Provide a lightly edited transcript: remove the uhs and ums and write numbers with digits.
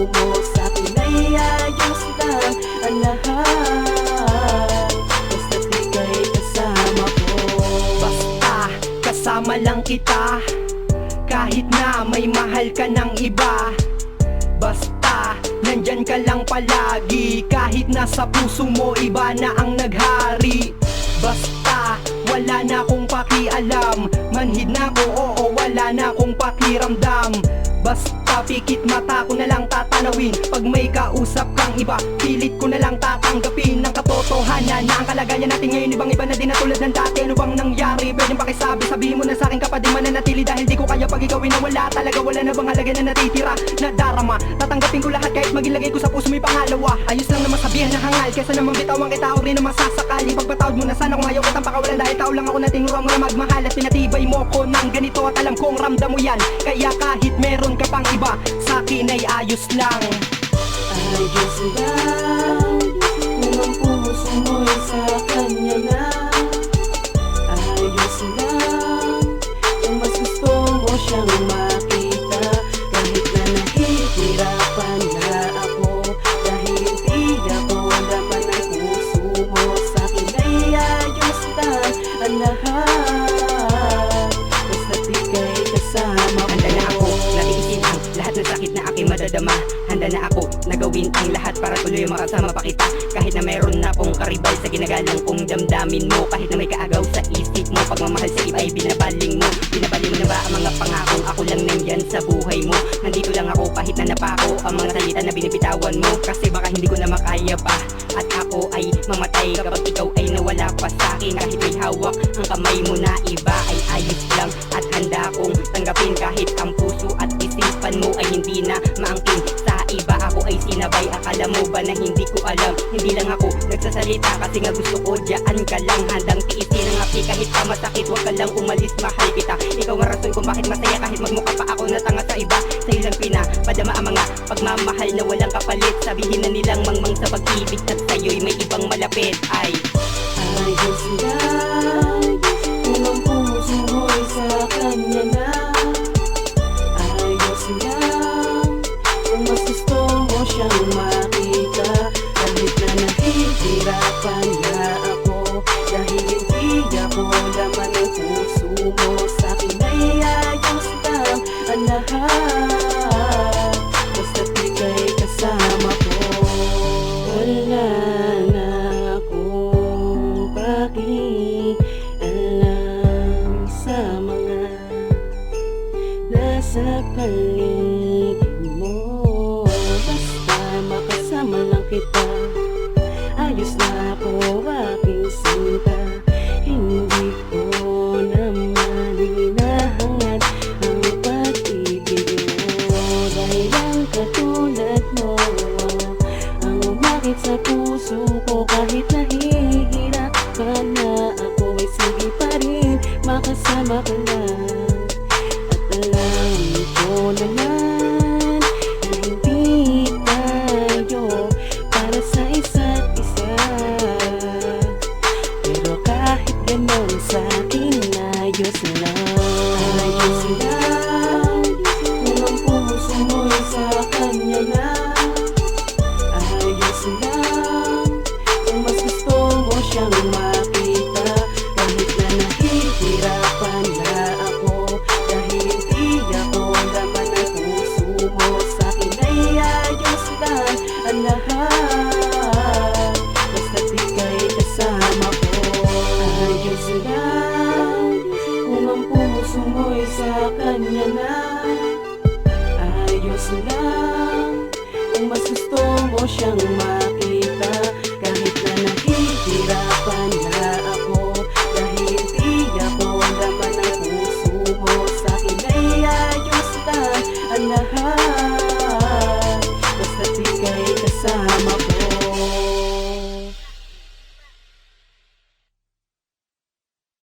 mo sa'kin ay ayos lang ang lahat, basta't ika'y kasama ko. Basta kasama lang kita, kahit na may mahal ka ng iba. Basta nandyan ka lang palagi, kahit nasa puso mo iba na ang naghari. Basta wala na akong pakialam, manhid na ko, oo, wala na akong pakiramdam. Basta pikit mata ko na lang tatanawin, pag may kausap kang iba, pilit ko na lang tatanggapin. Ang katotohanan na ang kalagayan natin ngayon ibang-iba na din na tulad ng dati. Ano bang nangyari? Pwedeng pakisabi, sabihin mo na sa'kin kapag di mananatili, dahil di ko kaya pag ikaw na wala talaga. Wala na bang halaga na natitira na darama? Tatanggapin ko lahat kahit magilagay ko sa puso may pangalawa. Ayos lang naman sabihan na hangal, kesa naman bitawan kita o rin naman sasakali. Pagpatawad mo na sana kung ayaw kitang pakawalan, dahil tao lang ako na tinura mo na magmahal. At pinatibay mo ko ng ganito at alam kong ramdam mo yan. Kaya kahit meron ka pang iba, sa'kin ay ayos lang. Ayos lang kung ang puso mo'y sa kanya na. Ayos lang kung mas gusto mo siyang makita, kahit na nahihirapan na ako, dahil hindi ako laman ng puso mo. Sa'kin ay ayos lang ang lahat, basta't ika'y kasama ko. Handa na ako natiisin ang lahat ng sakit na aking madadama. Handa na ako na gawin ang lahat para tuloy makasama pa kita, kahit na mayroon na akong karibal sa ginagalang kong damdamin mo. Kahit na may kaagaw sa isip mo, pagmamahal sa iba ay binabaling mo. Binabaling mo na ba ang mga pangakong ako lang nandyan sa buhay mo? Nandito lang ako kahit na napako ang mga salita na binibitawan mo, kasi baka hindi ko na makaya pa at ako ay mamatay kapag ikaw ay nawala pa sa'kin. Kahit may hawak ang kamay mo na iba ay ayos lang at handa akong tanggapin, kahit ang puso at isipan mo ay hindi na maangkin sa iba. Ako ay sinabay, akala mo ba na hindi ko alam? Hindi lang ako nagsasalita kasi nga gusto ko dyan ka lang. Handang tiisin ang api kahit pa masakit, huwag ka lang umalis, mahal kita. Ikaw ang rason kung bakit masaya kahit magmukha pa ako na tanga sa iba. Sa'yo lang pinapadama ang mga pagmamahal na walang kapalit. Sabihin na nilang mangmang sa pag-ibig at sa'yo'y may ibang malapit. Ay ayos lang kung ang puso mo'y sa kanya na. Ayos lang kung mas gusto mo siyang makita, kahit na nahihirapan na ako, dahil hindi ako laman ng puso mo. Sa'kin ay ayos lang ang lahat, basta't ika'y kasama ko. Wala na akong pakialam sa mga nasa paligid mo, basta makasama lang kita. Ayos na ako, aking sinta. Hindi ko naman hinahangad ang pag-ibig mo, dahil ang katulad mo ang umakit sa puso ko. Kahit nahihirapan na ako ay sige pa rin makasama ka lang. At alam ko naman na hindi tayo para sa isa't isa, pero kahit ganon sa'kin ayos lang. Ayos lang kung ang puso mo'y sa kanya na. Ayos lang kung mas gusto mo siyang makita, kahit na nahihirapan na ako, dahil hindi ako laman ng puso mo. Sa'kin ay ayos lang ang lahat, basta't ika'y kasama ko. Ayos lang kung ang puso mo'y sa kanya na. Ayos lang kung mas gusto mo siyang makita, kahit na nahihirapan na ako, dahil hindi ako laman ng puso mo. Sa'kin ay ayos lang ang lahat, basta't ika'y kasama ko.